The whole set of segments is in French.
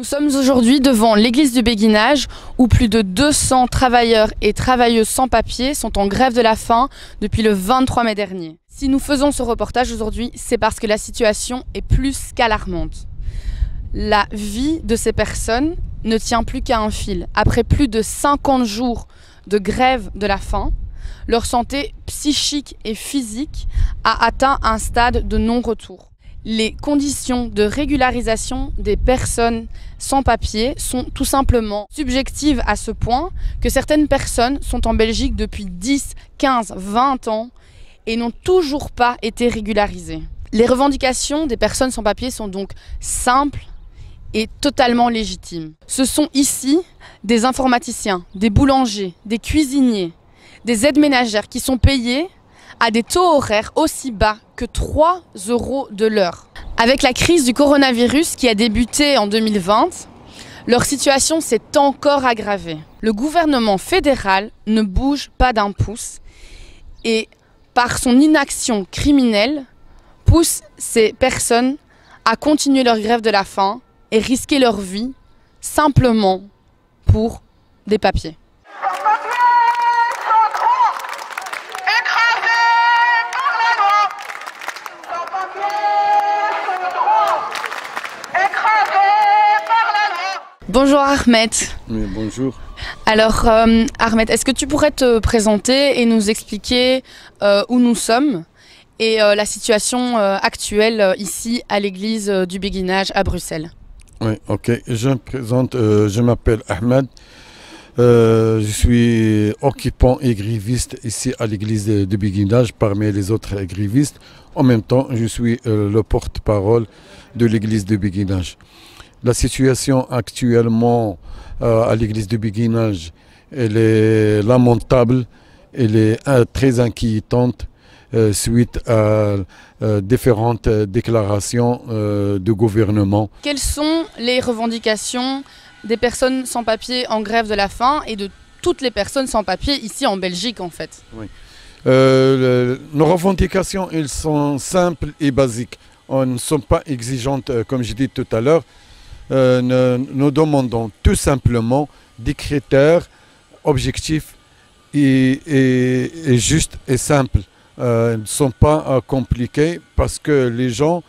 Nous sommes aujourd'hui devant l'église du Béguinage où plus de 200 travailleurs et travailleuses sans papier sont en grève de la faim depuis le 23 mai dernier. Si nous faisons ce reportage aujourd'hui, c'est parce que la situation est plus qu'alarmante. La vie de ces personnes ne tient plus qu'à un fil. Après plus de 50 jours de grève de la faim, leur santé psychique et physique a atteint un stade de non-retour. Les conditions de régularisation des personnes sans papier sont tout simplement subjectives à ce point que certaines personnes sont en Belgique depuis 10, 15, 20 ans et n'ont toujours pas été régularisées. Les revendications des personnes sans papier sont donc simples et totalement légitimes. Ce sont ici des informaticiens, des boulangers, des cuisiniers, des aides ménagères qui sont payés à des taux horaires aussi bas que 3 € de l'heure. Avec la crise du coronavirus qui a débuté en 2020, leur situation s'est encore aggravée. Le gouvernement fédéral ne bouge pas d'un pouce et, par son inaction criminelle, pousse ces personnes à continuer leur grève de la faim et risquer leur vie simplement pour des papiers. Bonjour Ahmed. Oui, bonjour. Alors Ahmed, est-ce que tu pourrais te présenter et nous expliquer où nous sommes et la situation actuelle ici à l'église du Béguinage à Bruxelles? Oui, ok. Je me présente, je m'appelle Ahmed. Je suis occupant et gréviste ici à l'église du Béguinage parmi les autres grévistes. En même temps, je suis le porte-parole de l'église du Béguinage. La situation actuellement à l'église du Béguinage, elle est lamentable, elle est très inquiétante suite à différentes déclarations du gouvernement. Quelles sont les revendications des personnes sans papier en grève de la faim et de toutes les personnes sans papier ici en Belgique en fait? Oui. Nos revendications, elles sont simples et basiques. On ne sont pas exigeantes comme j'ai dit tout à l'heure. Nous demandons tout simplement des critères objectifs et justes et simples. Ils ne sont pas compliqués parce que les gens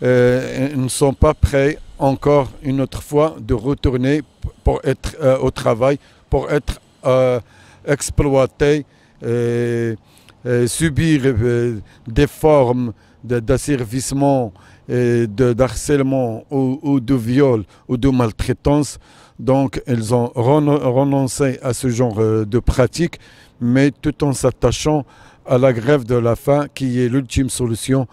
ne sont pas prêts encore une autre fois de retourner pour être au travail, pour être exploités, subir des formes d'asservissement, d'harcèlement ou de viol ou de maltraitance. Donc ils ont renoncé à ce genre de pratique, mais tout en s'attachant à la grève de la faim qui est l'ultime solution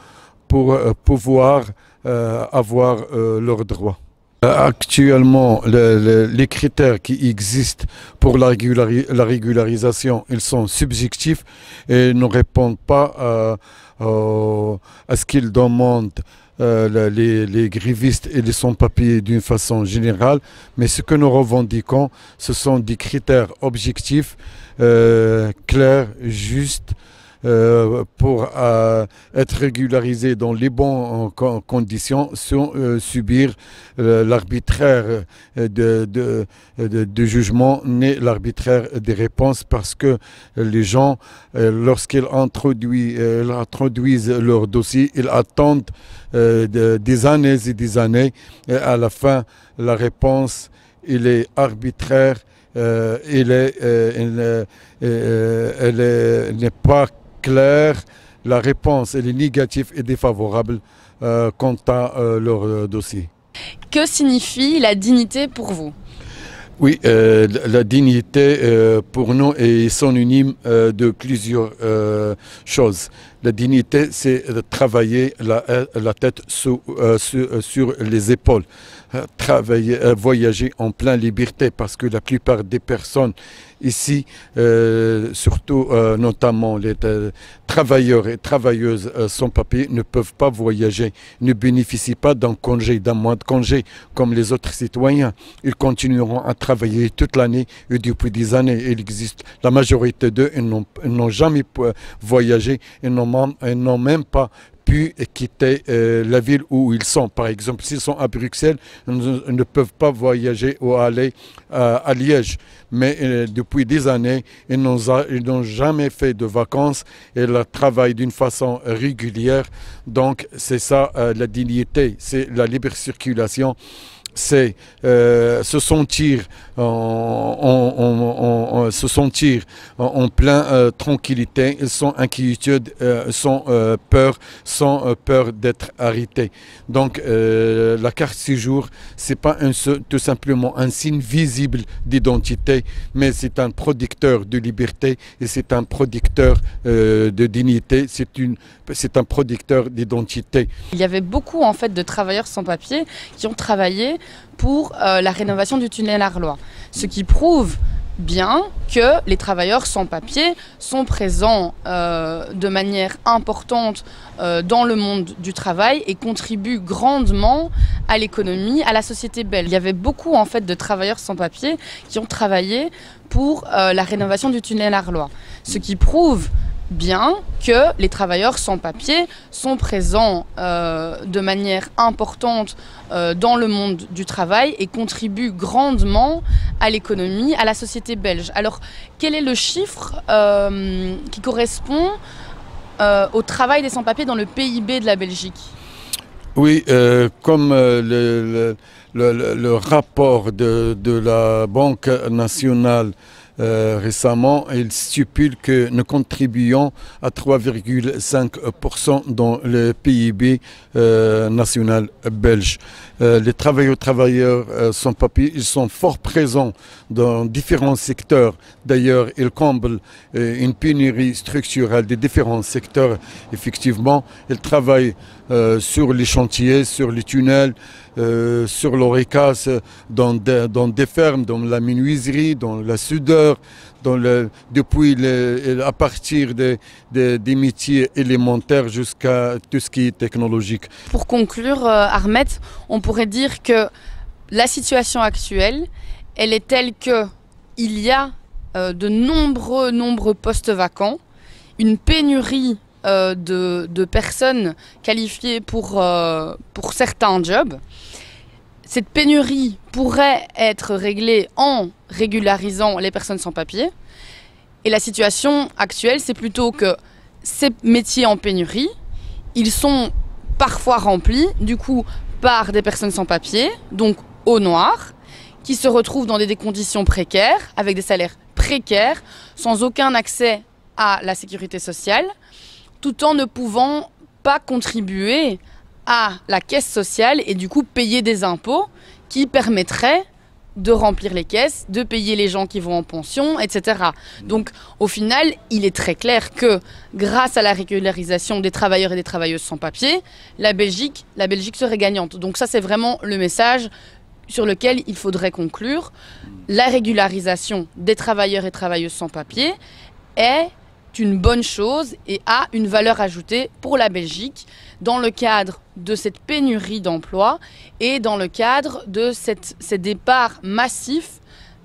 pour pouvoir avoir leurs droits. Actuellement, les critères qui existent pour la régularisation, ils sont subjectifs et ne répondent pas à ce qu'ils demandent les grévistes et les sans-papiers d'une façon générale. Mais ce que nous revendiquons, ce sont des critères objectifs, clairs, justes, pour être régularisé dans les bonnes conditions sans subir l'arbitraire de jugement ni l'arbitraire des réponses, parce que les gens, lorsqu'ils introduisent leur dossier, ils attendent des années et des années, et à la fin la réponse elle est arbitraire, elle n'est pas claire, la réponse elle est négative et défavorable quant à leur dossier. Que signifie la dignité pour vous? Oui, la dignité pour nous est synonyme de plusieurs choses. La dignité, c'est de travailler la tête sur les épaules, voyager en pleine liberté, parce que la plupart des personnes ici, surtout notamment les travailleurs et travailleuses sans papier, ne peuvent pas voyager, ne bénéficient pas d'un congé, d'un mois de congé comme les autres citoyens. Ils continueront à travailler toute l'année et depuis des années. Il existe la majorité d'eux, ils n'ont jamais voyagé, ils n'ont même pas pu quitter la ville où ils sont. Par exemple, s'ils sont à Bruxelles, ils ne peuvent pas voyager ou aller à Liège. Mais depuis des années, ils n'ont jamais fait de vacances et ils travaillent d'une façon régulière. Donc c'est ça la dignité, c'est la libre circulation. C'est se sentir en pleine tranquillité, sans inquiétude, sans peur d'être arrêté. Donc la carte séjour, c'est pas tout simplement un signe visible d'identité, mais c'est un producteur de liberté et c'est un producteur de dignité, c'est un producteur d'identité. Il y avait beaucoup en fait de travailleurs sans papier qui ont travaillé pour la rénovation du tunnel Arlois, ce qui prouve bien que les travailleurs sans papier sont présents de manière importante dans le monde du travail et contribuent grandement à l'économie, à la société belge. Il y avait beaucoup en fait de travailleurs sans papier qui ont travaillé pour la rénovation du tunnel Arlois, ce qui prouve bien que les travailleurs sans papier sont présents de manière importante dans le monde du travail et contribuent grandement à l'économie, à la société belge. Alors, quel est le chiffre qui correspond au travail des sans-papiers dans le PIB de la Belgique? Oui, comme le rapport de la Banque nationale récemment, il stipule que nous contribuons à 3,5% dans le PIB national belge. Les travailleurs sans papier, ils sont fort présents dans différents secteurs. D'ailleurs, ils comblent une pénurie structurelle des différents secteurs. Effectivement, ils travaillent sur les chantiers, sur les tunnels, sur l'ORECAS, dans des fermes, dans la menuiserie, dans la soudure, à partir des métiers élémentaires jusqu'à tout ce qui est technologique. Pour conclure, Ahmed, on pourrait dire que la situation actuelle, elle est telle qu'il y a de nombreux postes vacants, une pénurie de personnes qualifiées pour certains jobs. Cette pénurie pourrait être réglée en régularisant les personnes sans papier. Et la situation actuelle, c'est plutôt que ces métiers en pénurie, ils sont parfois remplis, du coup, par des personnes sans papier, donc au noir, qui se retrouvent dans des conditions précaires, avec des salaires précaires, sans aucun accès à la sécurité sociale, tout en ne pouvant pas contribuer à la caisse sociale et du coup payer des impôts qui permettraient de remplir les caisses, de payer les gens qui vont en pension, etc. Donc au final, il est très clair que grâce à la régularisation des travailleurs et des travailleuses sans papier, la Belgique serait gagnante. Donc ça, c'est vraiment le message sur lequel il faudrait conclure. La régularisation des travailleurs et travailleuses sans papier est une bonne chose et a une valeur ajoutée pour la Belgique dans le cadre de cette pénurie d'emplois et dans le cadre de ces départs massifs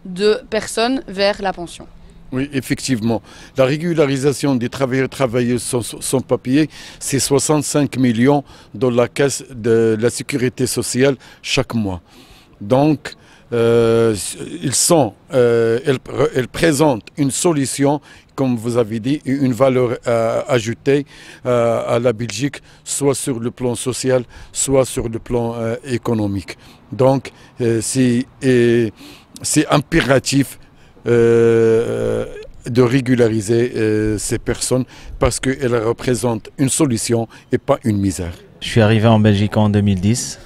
de personnes vers la pension. Oui, effectivement. La régularisation des travailleurs et travailleuses sans papier, c'est 65 millions dans la caisse de la sécurité sociale chaque mois. Donc, ils présentent une solution, comme vous avez dit, une valeur ajoutée à la Belgique, soit sur le plan social, soit sur le plan économique. Donc, c'est impératif de régulariser ces personnes parce qu'elles représentent une solution et pas une misère. Je suis arrivé en Belgique en 2010.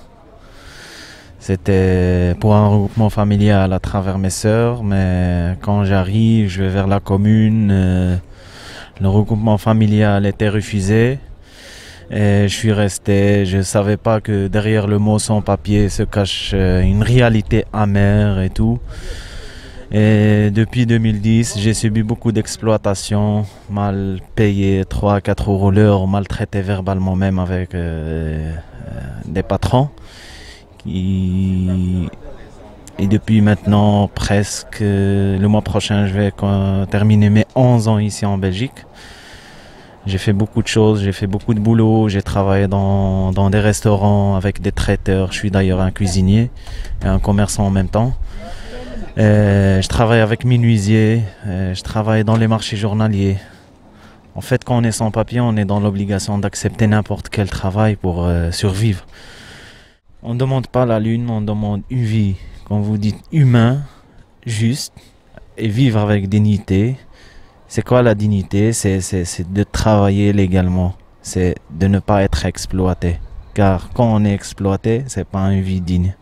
C'était pour un regroupement familial à travers mes sœurs, mais quand j'arrive, je vais vers la commune, le regroupement familial était refusé et je suis resté. Je ne savais pas que derrière le mot sans papier se cache une réalité amère et tout. Et depuis 2010, j'ai subi beaucoup d'exploitation, mal payé 3 à 4 € l'heure, maltraité verbalement même avec des patrons. Et depuis maintenant presque le mois prochain je vais terminer mes 11 ans ici en Belgique J'ai fait beaucoup de choses, j'ai fait beaucoup de boulot, j'ai travaillé dans des restaurants avec des traiteurs. Je suis d'ailleurs un cuisinier et un commerçant en même temps. Je travaille avec menuisier, je travaille dans les marchés journaliers. En fait, quand on est sans papier, on est dans l'obligation d'accepter n'importe quel travail pour survivre. On ne demande pas la lune, on demande une vie, quand vous dites humain, juste, et vivre avec dignité. C'est quoi la dignité? C'est de travailler légalement, c'est de ne pas être exploité. Car quand on est exploité, c'est pas une vie digne.